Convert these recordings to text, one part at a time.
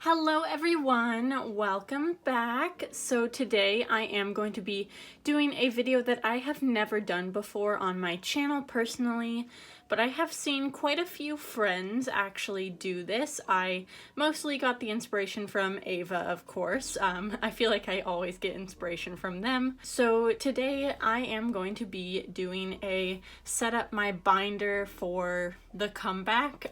Hello everyone, welcome back. So today I am going to be doing a video that I have never done before on my channel personally, but I have seen quite a few friends actually do this. I mostly got the inspiration from Ava, of course. I feel like I always get inspiration from them. So today I am going to be doing a set up my binder for the comeback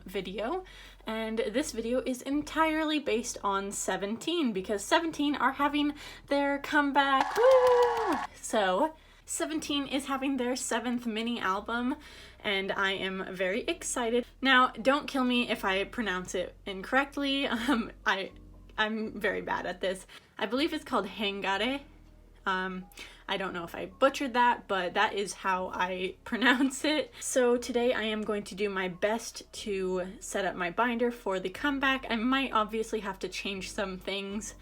video. And this video is entirely based on 17 because 17 are having their comeback. Woo! So 17 is having their 7th mini album and I am very excited. Now, don't kill me if I pronounce it incorrectly. I'm very bad at this. I believe it's called HENG. I don't know if I butchered that, but that is how I pronounce it. So today I am going to do my best to set up my binder for the comeback. I might obviously have to change some things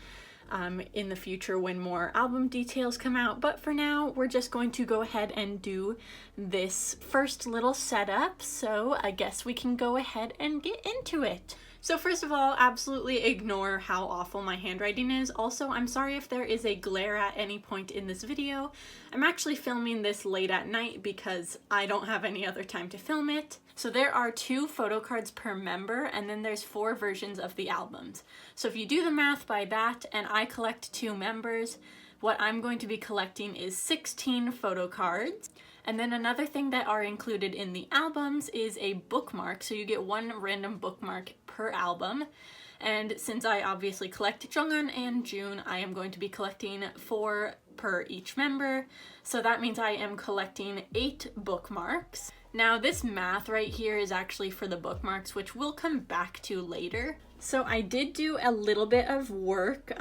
in the future when more album details come out, but for now we're just going to go ahead and do this first little setup. So I guess we can go ahead and get into it. So first of all, absolutely ignore how awful my handwriting is. Also, I'm sorry if there is a glare at any point in this video. I'm actually filming this late at night because I don't have any other time to film it. So there are 2 photo cards per member, and then there's 4 versions of the albums. So if you do the math by that, and I collect 2 members, what I'm going to be collecting is 16 photo cards. And then another thing that are included in the albums is a bookmark. So you get 1 random bookmark per album. And since I obviously collect Jonghyun and June, I am going to be collecting 4 per each member. So that means I am collecting 8 bookmarks. Now this math right here is actually for the bookmarks, which we'll come back to later. So I did do a little bit of work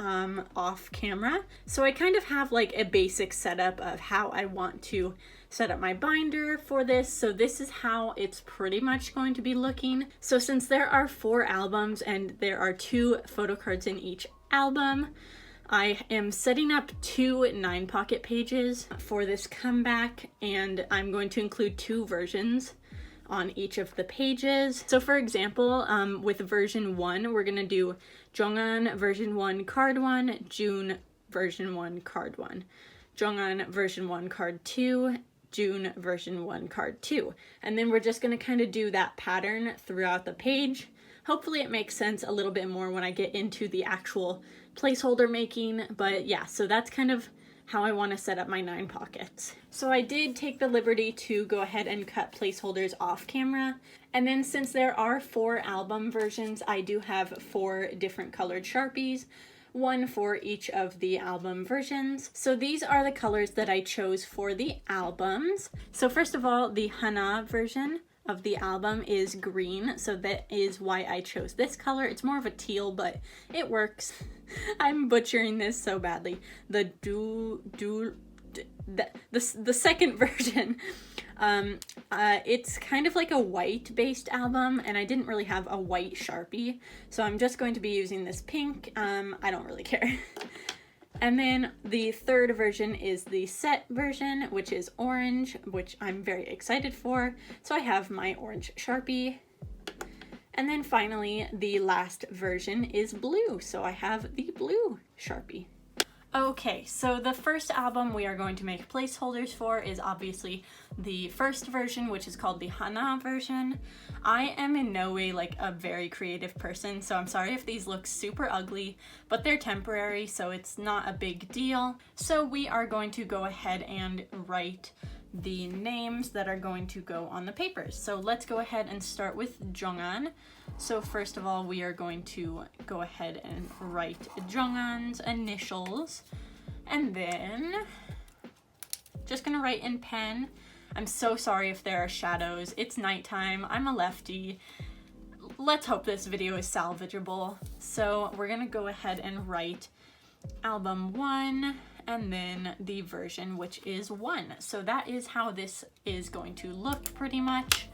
off camera. So I kind of have like a basic setup of how I want to set up my binder for this. So this is how it's pretty much going to be looking. So since there are 4 albums and there are 2 photo cards in each album, I am setting up 2 9-pocket pages for this comeback, and I'm going to include 2 versions on each of the pages. So for example, with version 1, we're gonna do Jonghyun version 1 card 1, June version 1 card 1, Jonghyun version 1 card 2, June version 1 card 2. And then we're just gonna kind of do that pattern throughout the page. Hopefully it makes sense a little bit more when I get into the actual placeholder making, but yeah, so that's kind of how I want to set up my 9 pockets. So I did take the liberty to go ahead and cut placeholders off camera. And then since there are 4 album versions, I do have 4 different colored Sharpies, 1 for each of the album versions. So these are the colors that I chose for the albums. So first of all, the Hana version of the album is green, so that is why I chose this color. It's more of a teal, but it works. I'm butchering this so badly. The second version, it's kind of like a white based album, and I didn't really have a white Sharpie, so I'm just going to be using this pink. I don't really care. And then the third version is the set version, which is orange, which I'm very excited for. So I have my orange Sharpie. And then finally, the last version is blue. So I have the blue Sharpie. Okay, so the first album we are going to make placeholders for is obviously the first version, which is called the Hana version. I am in no way like a very creative person, so I'm sorry if these look super ugly, but they're temporary, so it's not a big deal. So we are going to go ahead and write the names that are going to go on the papers. So let's go ahead and start with Jonghyun. So first of all, we are going to go ahead and write Jonghyun's initials, and then just gonna write in pen. I'm so sorry if there are shadows. It's nighttime. I'm a lefty. Let's hope this video is salvageable. So we're gonna go ahead and write album 1 and then the version, which is 1. So that is how this is going to look pretty much.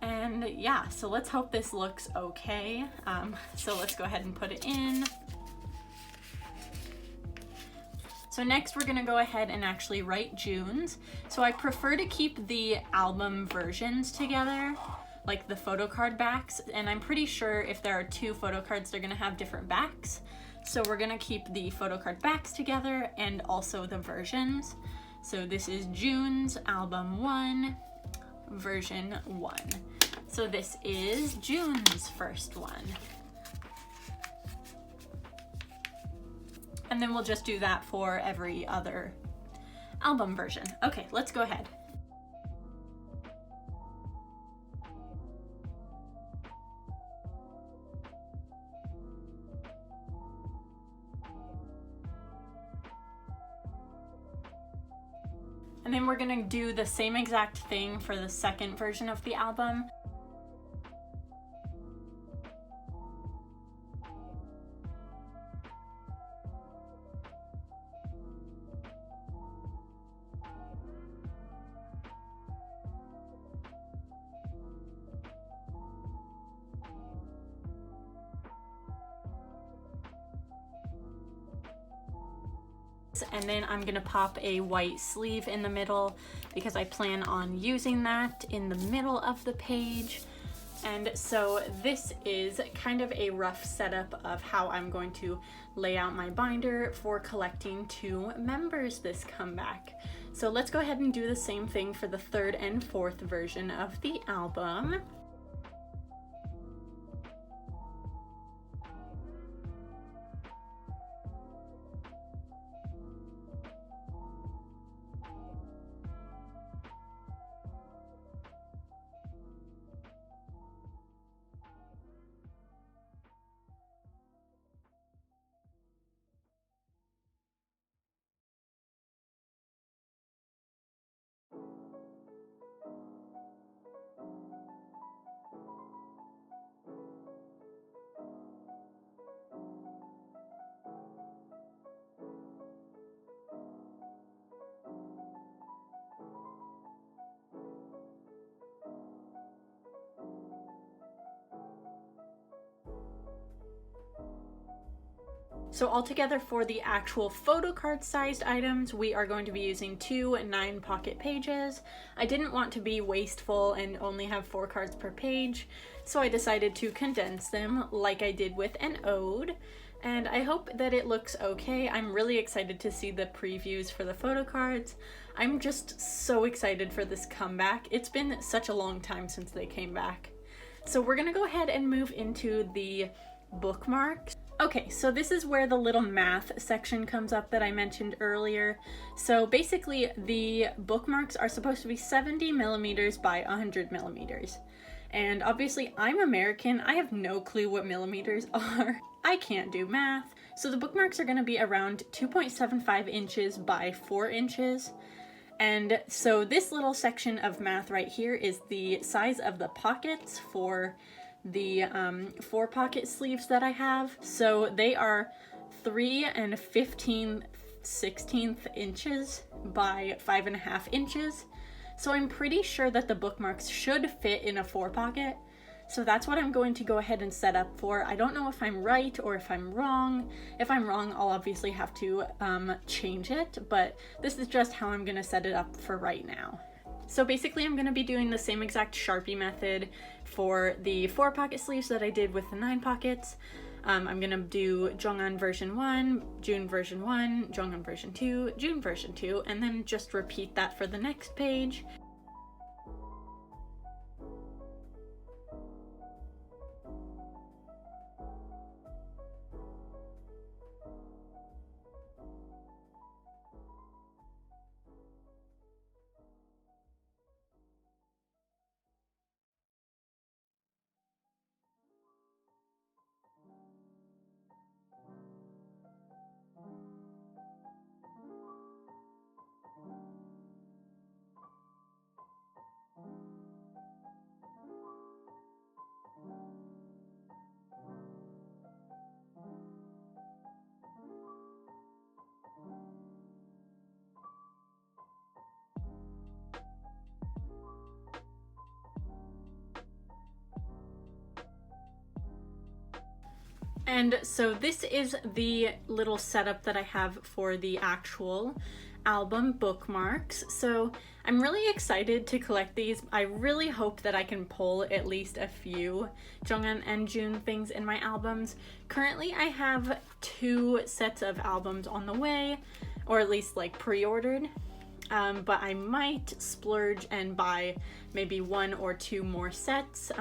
And yeah, so let's hope this looks okay. So let's go ahead and put it in. So next we're gonna go ahead and actually write June's. So I prefer to keep the album versions together like the photo card backs, and I'm pretty sure if there are 2 photo cards, they're gonna have different backs. So we're gonna keep the photo card backs together and also the versions. So this is June's album 1, version 1. So this is June's first one. And then we'll just do that for every other album version. Okay, let's go ahead. And then we're gonna do the same exact thing for the second version of the album. And then I'm gonna pop a white sleeve in the middle because I plan on using that in the middle of the page. And so this is kind of a rough setup of how I'm going to lay out my binder for collecting 2 members this comeback. So let's go ahead and do the same thing for the 3rd and 4th version of the album. So altogether for the actual photo card sized items, we are going to be using 2 9-pocket pages. I didn't want to be wasteful and only have 4 cards per page, so I decided to condense them like I did with an ode. And I hope that it looks okay. I'm really excited to see the previews for the photo cards. I'm just so excited for this comeback. It's been such a long time since they came back. So we're gonna go ahead and move into the bookmarks. Okay, so this is where the little math section comes up that I mentioned earlier. So basically the bookmarks are supposed to be 70 millimeters by 100 millimeters. And obviously I'm American, I have no clue what millimeters are. I can't do math. So the bookmarks are gonna be around 2.75 inches by 4 inches. And so this little section of math right here is the size of the pockets for the 4 pocket sleeves that I have. So they are 3 15/16 inches by 5.5 inches. So I'm pretty sure that the bookmarks should fit in a 4 pocket. So that's what I'm going to go ahead and set up for. I don't know if I'm right or if I'm wrong. If I'm wrong, I'll obviously have to change it, but this is just how I'm gonna set it up for right now. So basically I'm gonna be doing the same exact Sharpie method for the 4 pocket sleeves that I did with the 9 pockets. I'm gonna do Jonghan version 1, June version 1, Jonghan version 2, June version 2, and then just repeat that for the next page. And so this is the little setup that I have for the actual album bookmarks. So I'm really excited to collect these. I really hope that I can pull at least a few Jonghyun and June things in my albums. Currently I have 2 sets of albums on the way, or at least like pre-ordered. But I might splurge and buy maybe 1 or 2 more sets,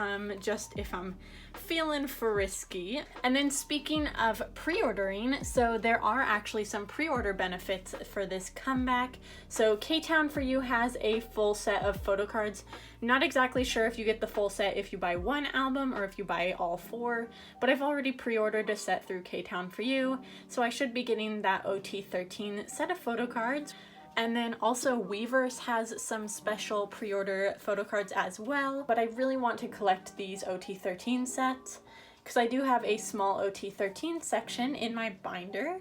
just if I'm feeling frisky. And then speaking of pre-ordering, so there are actually some pre-order benefits for this comeback. So K-Town For You has a full set of photo cards. Not exactly sure if you get the full set if you buy 1 album or if you buy all 4, but I've already pre-ordered a set through K-Town For You, so I should be getting that OT13 set of photo cards. And then also Weverse has some special pre-order photo cards as well, but I really want to collect these OT13 sets because I do have a small OT13 section in my binder,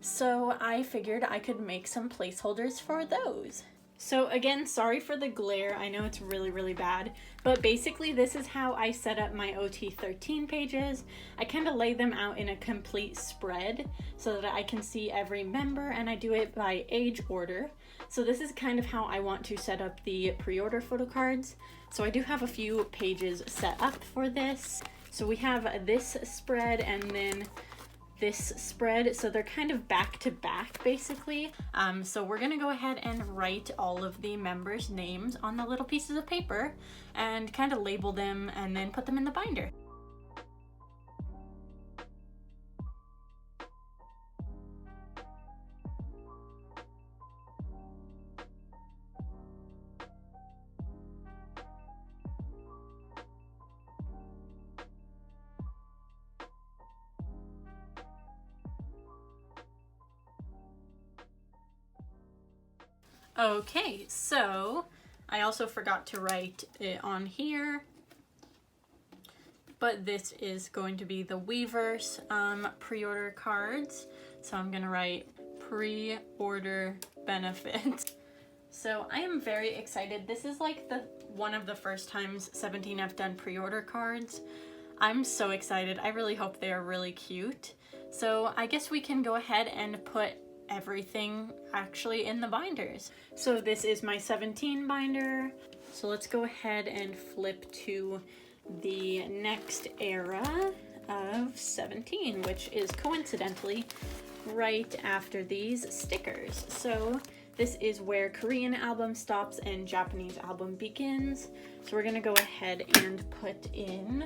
so I figured I could make some placeholders for those. So again, sorry for the glare, I know it's really bad, but basically this is how I set up my OT13 pages. I kind of lay them out in a complete spread so that I can see every member, and I do it by age order. So this is kind of how I want to set up the pre-order photo cards. So I do have a few pages set up for this. So we have this spread and then this spread, so they're kind of back to back basically. So we're gonna go ahead and write all of the members' names on the little pieces of paper and kind of label them and then put them in the binder. Okay, so I also forgot to write it on here, but this is going to be the Weverse pre-order cards. So I'm gonna write pre-order benefits. So I am very excited. This is like one of the first times 17 I've done pre-order cards. I'm so excited. I really hope they are really cute. So I guess we can go ahead and put everything actually in the binders. So this is my 17 binder. So let's go ahead and flip to the next era of 17, which is coincidentally right after these stickers. So this is where Korean album stops and Japanese album begins. So we're gonna go ahead and put in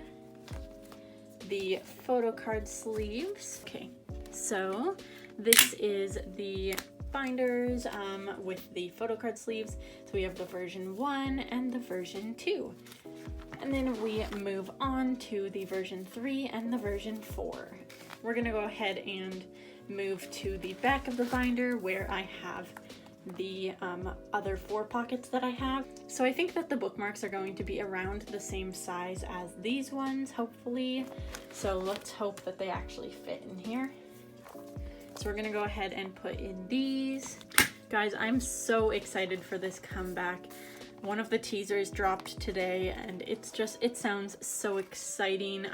the photo card sleeves. Okay, so this is the binders with the photo card sleeves. So we have the version 1 and the version 2. And then we move on to the version 3 and the version 4. We're gonna go ahead and move to the back of the binder where I have the other 4 pockets that I have. So I think that the bookmarks are going to be around the same size as these ones, hopefully. So let's hope that they actually fit in here. So we're gonna go ahead and put in these. Guys, I'm so excited for this comeback. One of the teasers dropped today and it sounds so exciting.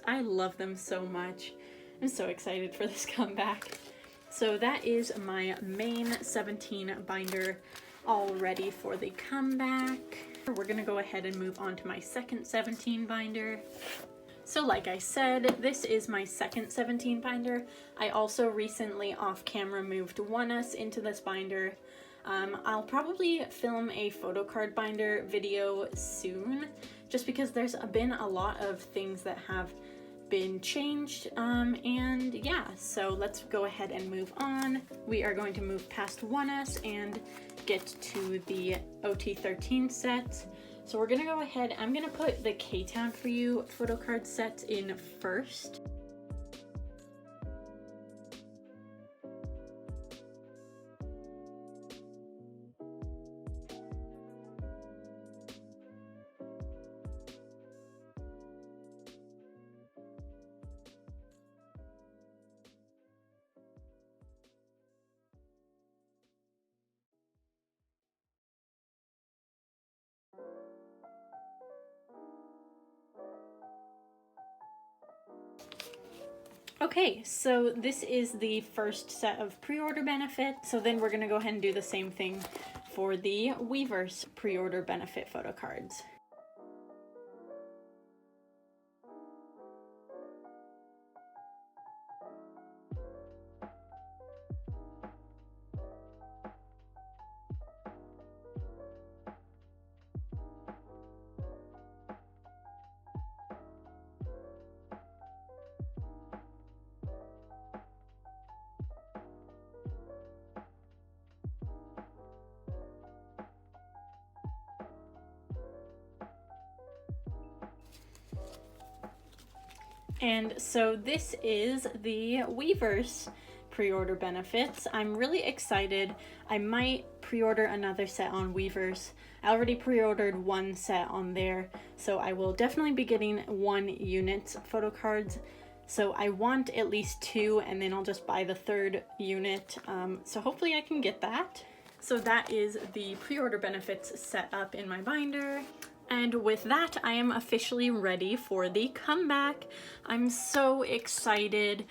I love them so much. I'm so excited for this comeback. So that is my main 17 binder all ready for the comeback. We're gonna go ahead and move on to my second 17 binder. So like I said, this is my second 17 binder. I also recently off camera moved ONEUS into this binder. I'll probably film a photo card binder video soon, just because there's been a lot of things that have been changed, and yeah, so let's go ahead and move on. We are going to move past ONEUS and get to the OT13 set. So we're gonna go ahead, I'm gonna put the K-Town For You photo card set in first. Okay, so this is the first set of pre-order benefits. So then we're gonna go ahead and do the same thing for the Weverse pre-order benefit photo cards. And so this is the Weverse pre-order benefits. I'm really excited. I might pre-order another set on Weverse. I already pre-ordered one set on there, so I will definitely be getting 1 unit photo cards. So I want at least 2, and then I'll just buy the 3rd unit. So hopefully I can get that. So that is the pre-order benefits set up in my binder. And with that, I am officially ready for the comeback. I'm so excited.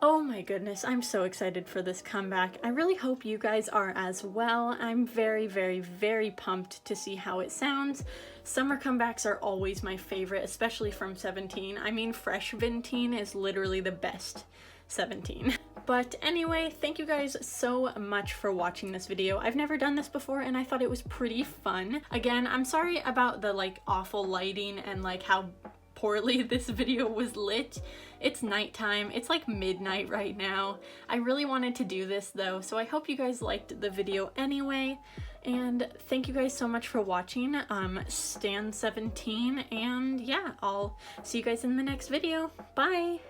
Oh my goodness, I'm so excited for this comeback. I really hope you guys are as well. I'm very, very, very pumped to see how it sounds. Summer comebacks are always my favorite, especially from 17. I mean, fresh 17 is literally the best 17. But anyway, thank you guys so much for watching this video. I've never done this before and I thought it was pretty fun. Again, I'm sorry about the like awful lighting and like how poorly this video was lit. It's nighttime. It's like midnight right now. I really wanted to do this though, so I hope you guys liked the video anyway. And thank you guys so much for watching. Stan 17, and yeah, I'll see you guys in the next video. Bye!